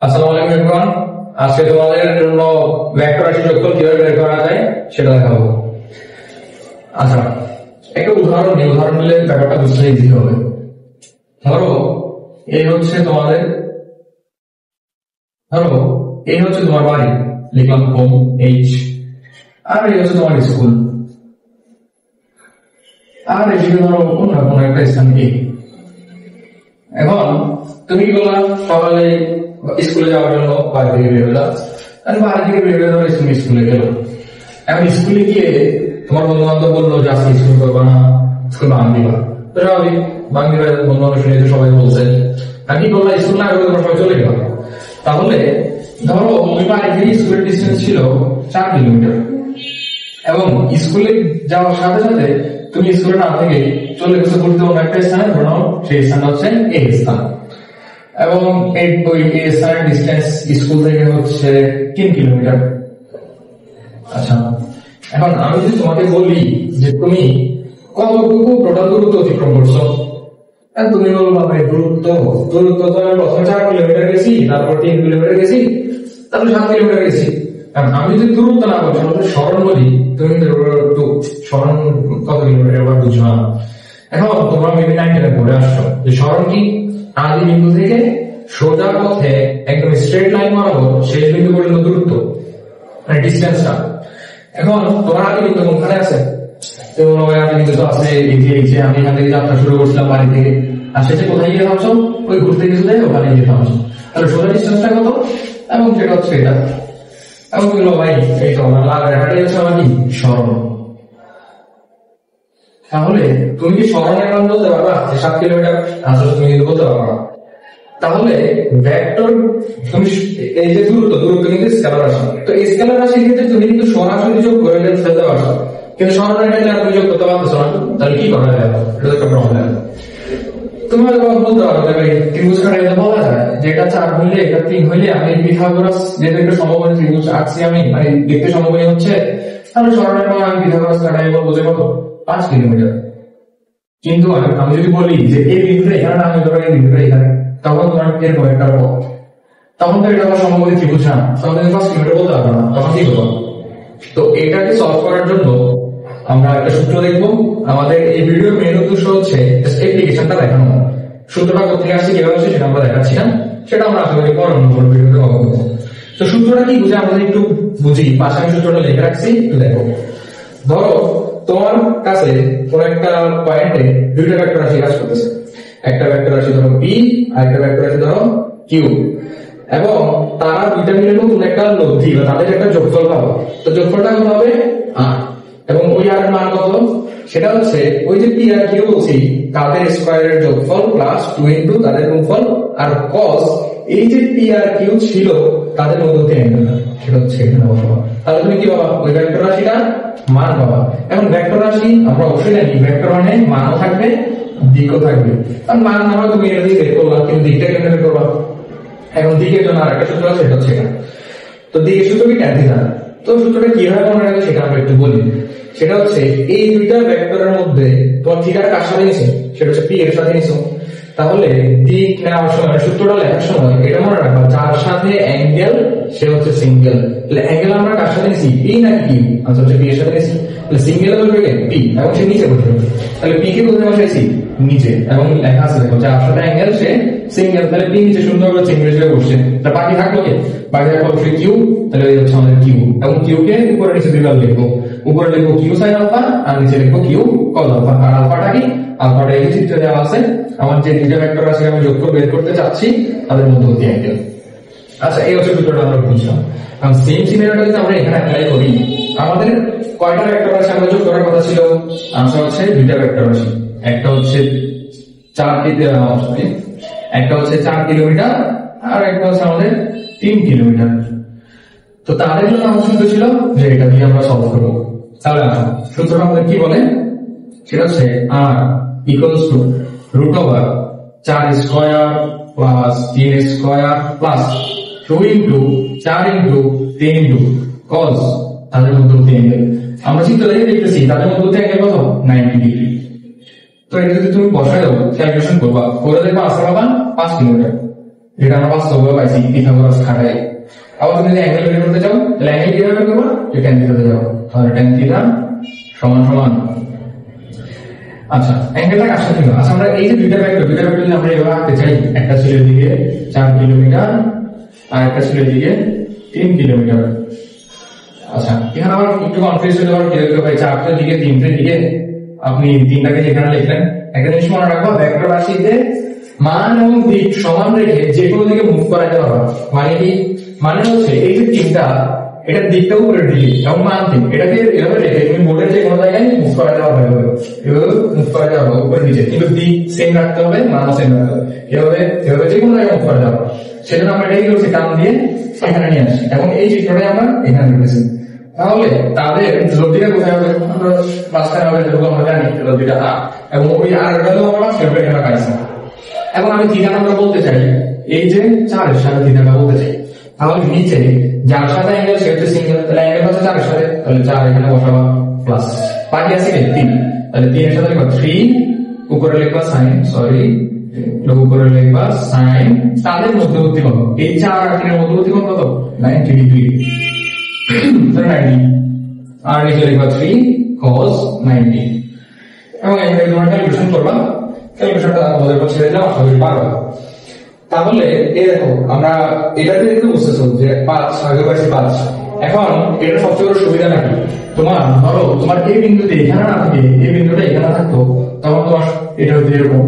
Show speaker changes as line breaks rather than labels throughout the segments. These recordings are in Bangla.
আসসালামু আলাইকুম এভরিওয়ান। আজকে তোমাদের জন্য ভেক্টর রাশি যোগফল কিভাবে বের করা যায় সেটা দেখাবো। আচ্ছা, একটা উদাহরণ নিলে ব্যাপারটা বুঝতে ইজি হবে। ধরো এই হচ্ছে তোমার বাড়ি, লিখলাম হোম এইচ, আর এই হচ্ছে তোমার স্কুল, আর এদিকে ধরো কোনো একটা স্থান এ। এখন তুমি কি করলা, সকালে স্কুলে যাওয়ার জন্য বাড়ি থেকে বের হলাম, আর বাড়ি থেকে বের হয়ে ধরো তুমি স্কুলে গেলো। এখন স্কুলে গিয়ে তোমার বন্ধু বান্ধব বললো যে আজকে স্কুল করবা না, স্কুল ভাঙ দিবা। তো স্বাভাবিক ভাঙ দিবা, বন্ধু বান্ধব শুনে সবাই বলছে, আর কি করলা, স্কুল না করে তোমার সবাই চলে গেল। তাহলে ধরো ওই বাড়ি থেকে স্কুলের ডিস্টেন্স ছিল 4 কিলোমিটার, এবং স্কুলে যাওয়ার সাথে সাথে তুমি স্কুলে না থেকে চলে গেছো গুরুত্বপূর্ণ একটা স্থানে, ধরো সেই স্থানটা হচ্ছে এই স্থান, এবং ওই স্থানের ডিস্টেন্স স্কুল থেকে হচ্ছে 3 কিলোমিটার। আচ্ছা, এখন আমি যদি তোমাকে বলি যে তুমি কতটুকু টোটাল দূরত্ব অতিক্রম করছো, তুমি বলবো ভাই দূরত্ব তো আমি প্রথমে 4 কিলোমিটার গেছি, তারপর 3 কিলোমিটার গেছি, তারপর 7 কিলোমিটার গেছি। আমি যদি দূরত্ব না বলছি, স্মরণ বলি, তুমি স্মরণ কত কিলোমিটার এবার বুঝবা না। এখন তোমরা মেবি 9 পড়ে আসছো যে স্মরণ কি, আদি বিন্দু থেকে সোজা পথে একদম স্ট্রেট লাইন মারাবো শেষ বিন্দু পর্যন্ত দূরত্ব, মানে ডিস্টেন্সটা। এখন তোমার আদি বিন্দু কোনখানে আছে? আদি বিন্দু তো আছে এই যে আমি এখান থেকে যাত্রা শুরু করছিলাম বাড়ি থেকে, আর শেষে কোথায় গিয়ে থামছো? ওই ঘুরতে গেছো, ওখানে গিয়ে থামছো। তাহলে সোজা ডিস্টেন্সটা কত? এবং সেটা হচ্ছে এটা। এবং বললো ভাই এই তো আমার লাগাটাই হচ্ছে আমার কি স্মরণ। তাহলে তুমি কি স্মরণের মান বলতে পারবা যে 7 কিলোমিটার? আসলে তুমি কিন্তু বলতে পারবা না। তাহলে ভেক্টর তুমি এই যে দূরত্ব কিন্তু স্কেলার রাশি, তো স্কেলার রাশির ক্ষেত্রে তুমি কিন্তু সরাসরি যোগ করে ফেলতে পারছো, কিন্তু স্মরণের ক্ষেত্রে তুমি যোগ করতে পারতেছো না। তাহলে কি করা যায়? এটা একটা প্রবলেম। তুমি হয়তো বলতে পারো যে ভাই ত্রিভুজ কাটাইতে বলা যায় যে এটা 4 হইলে এটা 3 হইলে আমি পিথাগোরাস যেহেতু একটা সমকোণী ত্রিভুজ আঁকছি আমি, মানে দেখতে সমকোণী হচ্ছে, তাহলে স্মরণের মান আমি পিথাগোরাস কাটাই বলবো যে কত 5 কিলোমিটার। কিন্তু আমি যদি বলি যে এই বিন্দুটা এখানে না, আমি ধরো এই বিন্দুটা এখানে, তখন তোমার এরকম একটা পথ, তখন তো এটা আমার সমকোণী ত্রিভুজ না, তখন তুমি 5 কিলোমিটার বলতে পারবো না, তখন কি করবো? তো এটাকে সলভ করার জন্য আমরা একটা সূত্র দেখবো। আমাদের এই ভিডিওর মেন উদ্দেশ্য হচ্ছে অ্যাপ্লিকেশনটা দেখানো। সূত্রটা কোথায় আসছে, কিভাবে আসছে সেটা আমরা দেখাচ্ছি না, সেটা আমরা আশা করি পরবর্তী ভিডিওতে কভার করবো। তো সূত্রটা কি বুঝে আমরা একটু বুঝি, পাশে আমি সূত্রটা লিখে রাখছি, একটু দেখো। ধরো তোমার কাছে কোন একটা পয়েন্টে দুইটা ভেক্টর রাশি কাজ করতেছে, একটা ভেক্টর রাশি ধরো পি আর একটা ভেক্টর রাশি ধরো কিউ, এবং তারা দুইটা মিলে নতুন একটা লব্ধি বা তাদের একটা যোগফল পাবো। তো যোগফলটা কত হবে? আর, এবং ওই আর মান কত? সেটা হচ্ছে ওই যে পি আর কিউ বলছি তাদের স্কয়ারের যোগফল প্লাস 2 ইনটু তাদের গুণফল, আর cos এই যে পি আর কিউ ছিল তাদের মধ্যে অ্যাঙ্গেল, সেটা হচ্ছে এখানে বসাবো। তাহলে তুমি কি পাবা? ওই ভেক্টর রাশিটার মান পাবা। এখন ভেক্টর রাশি আমরা অবশ্যই জানি ভেক্টর মানে মানও থাকবে দিকও থাকবে, কারণ মান আমরা তুমি এটা দিয়ে বের করলাম, কিন্তু দিকটা কেমনে বের করবা? এখন দিকের জন্য আরেকটা সূত্র আছে, সেটা হচ্ছে এখানে। তো দিকের সূত্র কি ট্যান থিটা। তো সূত্রটা কিভাবে মনে রাখবে সেটা আমরা একটু বলি। সেটা হচ্ছে এই দুইটা ভেক্টরের মধ্যে তোমার থিটার কার সাথে নিছো? সেটা হচ্ছে পি এর সাথে নিছো। তাহলে দিক নেওয়ার সময় সূত্রটা লেখার সময় এটা মনে রাখবা, যার সাথে অ্যাঙ্গেল সে হচ্ছে সিঙ্গেল। তাহলে অ্যাঙ্গেল আমরা কার সাথে নিছি? পি নাকি কিউ? আচ্ছা হচ্ছে পি এর সাথে নিছি। তাহলে সিঙ্গেল বলবে কে? পি, এবং সে নিচে বসবে। তাহলে পি কে কোথায় বসাইছি? নিচে, এবং লেখা আছে দেখো যার সাথে অ্যাঙ্গেল সে সিঙ্গেল। তাহলে পি নিচে সুন্দর করে সিঙ্গেল হিসেবে বসছে। তা বাকি থাকলো কে? বাকি থাকলো অবশ্যই কিউ। তাহলে এই হচ্ছে আমাদের কিউ, এবং কিউ কে উপরে নিচে দুইবার লিখবো। উপরে লিখবো কিউ সাইন আলফা, আর নিচে লিখবো কিউ কজ আলফা। আর আলফাটা কি? আলফাটা এই চিত্রে দেওয়া আছে, আমার যে দুইটা ভেক্টর আছে আমি যোগ করে বের করতে চাচ্ছি তাদের মধ্যবর্তী অ্যাঙ্গেল। আচ্ছা, এই হচ্ছে সূত্রটা আমরা বুঝলাম। কারণ সেম সিনারিওটা যদি আমরা এখানে অ্যাপ্লাই করি, আমাদের কয়টা ভেক্টর রাশি আমরা যোগ করার কথা ছিল? আনসার হচ্ছে দুইটা ভেক্টর রাশি, একটা হচ্ছে 4 কিলোমিটার আর একটা হচ্ছে আমাদের 3 কিলোমিটার। তো তাদের জন্য আমার সূত্র ছিল যে এটা দিয়ে আমরা সলভ করবো। তাহলে আসুন সূত্রটা আমাদের কি বলে, সেটা হচ্ছে R equals to root over 4 square plus 3 square plus 2 into 4 into 3 into cos তাদের মধ্যবর্তী অ্যাঙ্গেল। আমরা চিত্র দেখে দেখতেছি তাদের মধ্যবর্তী অ্যাঙ্গেল কত? 90 ডিগ্রি। তো এটা যদি তুমি বসায় দাও, ক্যালকুলেশন করবা, করে দেখবা আসতে পাবা 5 কিলোমিটার। যেটা আমরা বাস্তবে পাইছি পিথাগোরাস খাটাই। আবার তুমি যদি অ্যাঙ্গেল বের করতে চাও তাহলে অ্যাঙ্গেল কিভাবে বের করবা, যে tan থিটাতে যাও, তাহলে tan থিটা সমান সমান, আচ্ছা অ্যাঙ্গেলটা কার সাথে হবে? আচ্ছা আমরা এই যে দুইটা ভেক্টর যদি আমরা এভাবে আঁকতে চাই, একটা ছিল এদিকে 4 কিলোমিটার আর একটা ছিল এদিকে 3 কিলোমিটার। আচ্ছা এখানে আবার একটু কনফিউজ হতে পারে, কেউ ভাই 4টার দিকে 3টার দিকে আপনি 3টাকে যেখানে লিখলেন, একটা জিনিস মনে রাখবো ভেক্টর রাশিতে মান এবং দিক সমান রেখে যে কোনো দিকে মুভ করাতে পারবা। মানে কি, মানে হচ্ছে এই যে 3টা, এটার দিকটা উপরের দিকে এবং মান দিক, এটাকে এভাবে রেখে তুমি বোর্ডের যে কোনো জায়গায় মুভ করাতে পারবে, এভাবে মুভ করাতে পারবে উপরে নিচে, কিন্তু দিক সেম রাখতে হবে, মানও সেম রাখতে হবে, এভাবে এভাবে যে কোনো জায়গায় মুভ করাতে পারবে। সেজন্য আমরা এটাই করছি, টান দিয়ে এখানে নিয়ে আসছি এবং এই চিত্রটাই আমরা এখানে রেখেছি। তাহলে তাদের লব্ধিটা কোথায় হবে, আমরা মাঝখানে হবে, যেগুলো আমরা জানি লব্ধিটা আর, এবং ওই আর ভ্যালু আমরা সেভাবে এখানে পাইছি। এখন আমি থিটা আমরা বলতে চাই, এই যে 4 এর সাথে থিটাটা বলতে চাই, তাহলে নিচে যার সাথে অ্যাঙ্গেল সে হচ্ছে সিঙ্গেল, তাহলে অ্যাঙ্গেল হচ্ছে 4 এর সাথে, তাহলে 4 এখানে বসাবা প্লাস, বাকি আছে 3, তাহলে 3 এর সাথে লিখবা 3, উপরে লিখবা sin, সরি উপরে লিখবা sin, তাদের মধ্যবর্তী কোণ, এই 4 আর 3 এর মধ্যবর্তী কোণ কত, 90 ডিগ্রি, তাহলে 90, আর নিচে লিখবা 3 cos 90, এবং এখানে তোমরা ক্যালকুলেশন করবা, ক্যালকুলেশনটা আমাদের কাছে দিলাম, আশা করি পারবা। তাহলে এই দেখো আমরা এটাতে একটু বুঝতেছো যে 5 আগে পাইছি 5, এখন এটা সবচেয়ে বড় সুবিধা নাকি, তোমার ধরো তোমার এই বিন্দুতে এখানে না থাকে, এই বিন্দুটা এখানে থাকতো, তখন তোমার এটা হচ্ছে এরকম,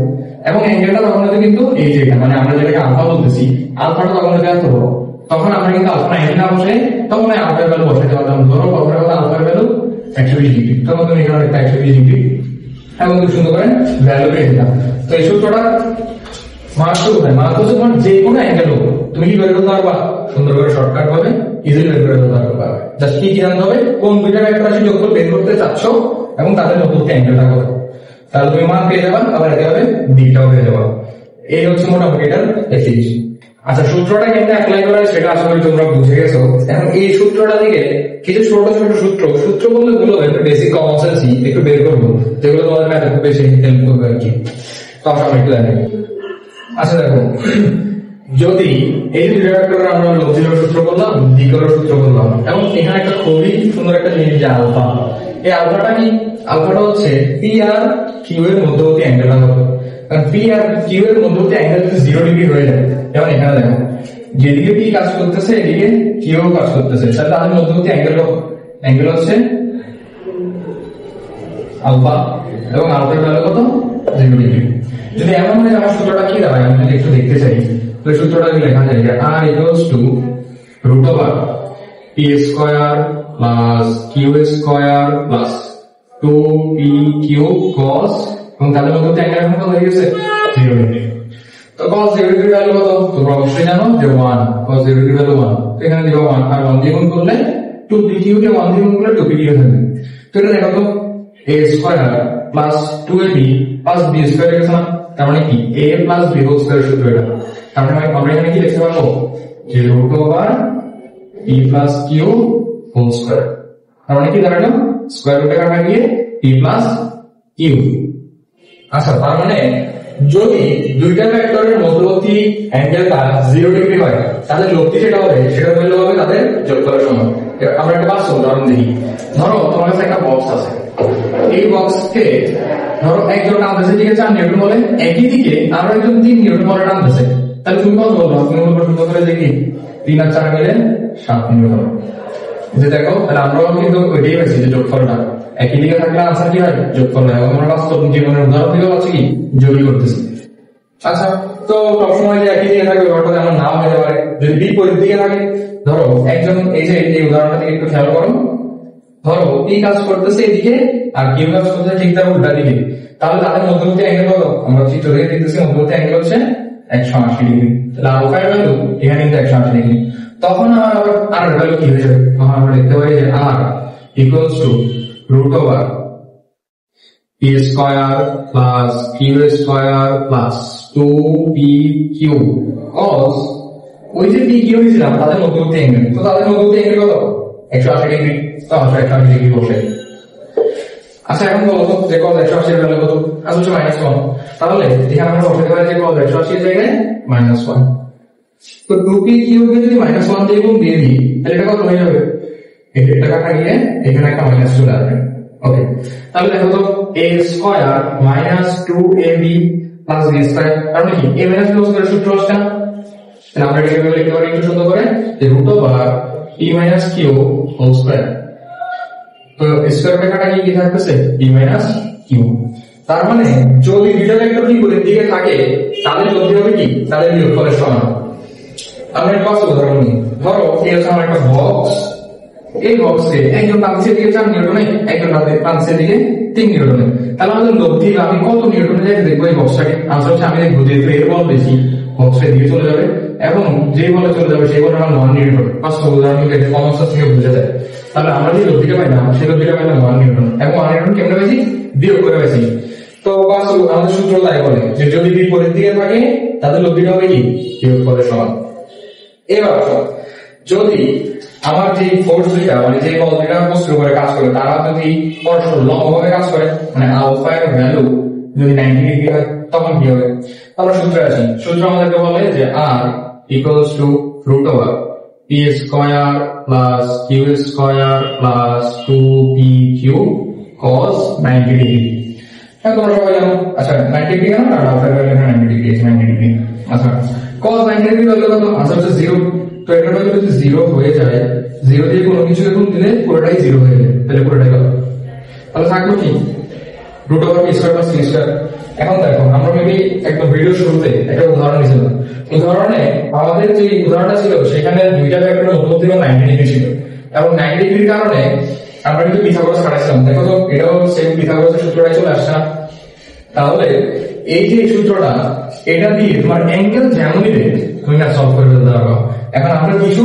এবং অ্যাঙ্গেলটা তখন হচ্ছে কিন্তু এই যে মানে আমরা যেটাকে আলফা বলতেছি, আলফাটা তখন হচ্ছে এত বড়, তখন আমরা কিন্তু আলফা 90 না বসে তখন আলফার ভ্যালু বসাতে পারতাম। ধরো কখনো আলফার ভ্যালু 120 ডিগ্রি, তখন তুমি এখানে একটা 120 ডিগ্রি এবং খুব সুন্দর করে ভ্যালু পেয়ে দিলাম। তো এই সূত্রটা মাত্র কোথায়, মাত্র তোমার যে কোনো অ্যাঙ্গেল হোক তুমি কি বের করতে পারবা, সুন্দর করে শর্টকাট ভাবে ইজিলি বের করে করতে পারবা। জাস্ট কি জানতে হবে, কোন দুইটা ভেক্টর রাশি যোগফল বের করতে চাচ্ছ এবং তাদের মধ্যবর্তী অ্যাঙ্গেলটা কত, তাহলে তুমি মান পেয়ে যাবা, আবার এভাবে দিকটাও পেয়ে যাবা। এই হচ্ছে মোটামুটি এটার এফিস। আচ্ছা সূত্রটা কেমনে অ্যাপ্লাই করা হয় সেটা আশা করি তোমরা বুঝে গেছো। এখন এই সূত্রটা থেকে কিছু ছোট ছোট সূত্র বললে ভুল হবে, বেসিক কমন সেন্স একটু বের করবো, যেগুলো তোমাদের ম্যাথে খুব বেশি হেল্প করবে আর কি। তো আমরা একটু দেখি। আচ্ছা দেখো, যদি এই দুই ভেক্টরের আমরা লব্ধির সূত্র করলাম, দিকের সূত্র করলাম, এবং এখানে একটা খুবই সুন্দর একটা জিনিস যে আলফা, এই আলফাটা কি, আলফাটা হচ্ছে পি আর কিউ এর মধ্যবর্তী অ্যাঙ্গেলটা হবে, কারণ পি আর কিউ এর মধ্যবর্তী অ্যাঙ্গেল যদি 0 ডিগ্রি হয়ে যায়, যেমন এখানে দেখো যেদিকে পি কাজ করতেছে এদিকে কিউ কাজ করতেছে, তাহলে তাদের মধ্যবর্তী অ্যাঙ্গেল হচ্ছে আলফা, এবং আলফার ভ্যালু কত, 0 ডিগ্রি। যদি এমন হয় আমার সূত্রটা কি দাঁড়ায়, আমি যদি একটু দেখতে চাই, তো সূত্রটা কি লেখা যায়, r equals to root over p square plus q square plus 2pq cos, এবং তাদের মধ্যে অ্যাঙ্গেল এখন কত হয়ে গেছে, 0 ডিগ্রি। তো cos 0 ডিগ্রি ভ্যালু কত, তোমরা অবশ্যই জানো যে 1, cos 0 ডিগ্রি ভ্যালু 1, তো এখানে দিবা 1, আর 1 দিয়ে গুণ করলে 2pq কে 1 দিয়ে গুণ করলে 2pq থাকবে। তো এটা দেখো তো a square plus 2ab plus b square এর সমান, তার মানে কি a plus b whole square সূত্র এটা। তার মানে আমরা এখানে কি লিখতে পারবো, যে root over p plus q whole square, তার মানে কি দাঁড়ালো স্কয়ার রুটে কাটা গিয়ে p plus q। আচ্ছা তার মানে যদি দুইটা ভেক্টরের মধ্যবর্তী অ্যাঙ্গেলটা 0 ডিগ্রি হয়, তাহলে লব্ধি যেটা হবে সেটা ভ্যালু হবে তাদের যোগফলের সমান। আমরা একটা বাস্তব উদাহরণ দেখি। ধরো তোমার কাছে একটা বক্স আছে, এই বক্সকে ধরো একজন টানতেছে দিকে 4 নিউটন বলে, একই দিকে আরো একজন 3 নিউটন বলে টানতেছে, তাহলে তুমি কত বলবো, তুমি বলবো সুন্দর করে দেখি 3 আর 4 মিলে 7 নিউটন। যে দেখো তাহলে আমরাও কিন্তু ওইটাই পেয়েছি যে যোগফলটা একই দিকে থাকলে আনসার কি হয়, যোগফল হয়। এবং আমরা বাস্তব জীবনের উদাহরণ দিকেও আছে কি যোগই করতেছি। আচ্ছা তো সবসময় যে একই দিকে থাকবে ব্যাপারটা যেমন নাও হতে পারে, যদি বিপরীত দিকে থাকে, ধরো একজন এই যে এই উদাহরণটা দিকে একটু খেয়াল করো, ধরো পি কাজ করতেছে এদিকে আর কিউ কাজ করতেছে ঠিক তার উল্টা দিকে, তাহলে তাদের মধ্যবর্তী অ্যাঙ্গেল কত, আমরা চিত্র দেখে দেখতেছি মধ্যবর্তী অ্যাঙ্গেল হচ্ছে 180 ডিগ্রি। তাহলে আলফা এর ভ্যালু এখানে কিন্তু 180 ডিগ্রি। তখন আমার আবার আর এর ভ্যালু কি হয়ে যাবে, তখন আমরা লিখতে পারি যে r equals to root over p square plus q square plus 2pq cos, ওই যে pq হয়েছিলাম তাদের মধ্যবর্তী অ্যাঙ্গেল, তো তাদের মধ্যবর্তী অ্যাঙ্গেল কত, 180 ডিগ্রি, তো 180 ডিগ্রি বসে। আচ্ছা এখন বলো তো যে cos 180 এর ভ্যালু কত, আসলে -1, তাহলে এখানে আমরা বসাতে পারি যে cos 180 এর জায়গায় -1। তো 2p কিউব কে যদি -1 দিয়ে গুণ দিয়ে দিই তাহলে এটা কত হয়ে যাবে, এটা কাটা গিয়ে এখানে একটা মাইনাস চলে আসবে। ওকে, তাহলে দেখো তো a square minus 2ab plus b square, কারণ কি a মাইনাস b স্কয়ার সূত্র আসছে না, তাহলে আমরা এটাকে লিখতে পারি একটু সুন্দর করে যে root over p minus q whole square. তো স্কয়ার কাটা গিয়ে কি থাকতেছে p মাইনাস q। তার মানে যদি দুইটা ভেক্টর কি করে দিকে থাকে তাদের লব্ধি হবে কি, তাদের বিয়োগফলের সমান। আমরা একটা উদাহরণ নিই, ধরো এই হচ্ছে আমার একটা বক্স, এই বক্সে একজন পাঁচের দিকে 4 নিউটনে, একজন পাঁচের দিকে 3 নিউটনে, তাহলে আমাদের লব্ধি আমি কত নিউটনে যাই দেখবো এই বক্সটাকে। আনসার হচ্ছে আমি দেখবো যেহেতু এর বল বেশি বক্সের দিকে চলে যাবে এবং যে বলে চলে যাবে সেই বলে আমার 1 নিউটন। ফার্স্ট উদাহরণ থেকে কমনসেন্স থেকে বুঝে যায়। তাহলে আমরা যে লব্ধিটা পাইলাম সেই লব্ধিটা পাইলাম 1 নিউটন, এবং 1 নিউটন কেমনে পাইছি, বিয়োগ করে পাইছি। তো বাস আমাদের সূত্র তাই বলে যে যদি বিপরীত দিকে থাকে তাদের লব্ধিটা হবে কি, বিয়োগফলের সমান। এবার যদি আমার যে ফোর্স দুইটা মানে যে বল দুইটা বস্তুর উপরে কাজ করে তারা যদি পরস্পর লম্বভাবে কাজ করে, মানে আলফা এর ভ্যালু যদি 90 ডিগ্রি হয় তখন কি হবে, আমরা সূত্রে আসি। সূত্র আমাদেরকে বলে যে r equals to root over p square plus q square plus 2pq cos 90 degree. হ্যাঁ তোমরা সবাই জানো। আচ্ছা 90 ডিগ্রি কেন, কারণ আলফা এর ভ্যালু 90 ডিগ্রি, 90 ডিগ্রি। আচ্ছা cos 90 ডিগ্রি ভ্যালু কত, আনসার হচ্ছে 0। তো এটা যদি 0 হয়ে যায়, 0 দিয়ে কোনো কিছু গুণ দিলে পুরোটাই 0 হয়ে যায়, তাহলে পুরোটাই কত, তাহলে থাকলো কি root over p square plus q square. এখন দেখো আমরা মেবি একদম ভিডিও শুরুতে একটা উদাহরণ নিয়েছিলাম, উদাহরণে আমাদের যে উদাহরণটা ছিল সেখানে দুইটা ভেক্টরের মধ্যবর্তী কোণ 90 ডিগ্রি ছিল, এবং 90 ডিগ্রির কারণে আমরা কিন্তু পিথাগোরাস কাটাইছিলাম। দেখো তো এটাও সেম পিথাগোরাসের সূত্রটাই চলে আসছে না। তাহলে এই যে সূত্রটা, এটা দিয়ে তোমার অ্যাঙ্গেল যেমনই দেখ তুমি না সলভ করে ফেলতে পারবা। এখন আমরা কিছু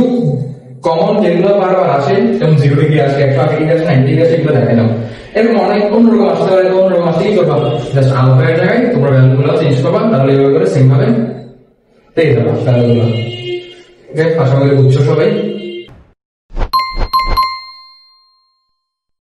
কমন যেগুলো বারবার আসে, যেমন 0 ডিগ্রি আসে, 180 ডিগ্রি আসে, 90 ডিগ্রি আসে, এগুলো দেখাইলাম। এরকম অনেক অন্যরকম আসতে পারে, অন্যরকম আসতে কি করবা, জাস্ট আলফা এর জায়গায় তোমরা ভ্যালুগুলো চেঞ্জ করবা, তাহলে এইভাবে করে সেম ভাবে পেয়ে যাবা ভ্যালুগুলো। ওকে, আশা করি বুঝছো সবাই।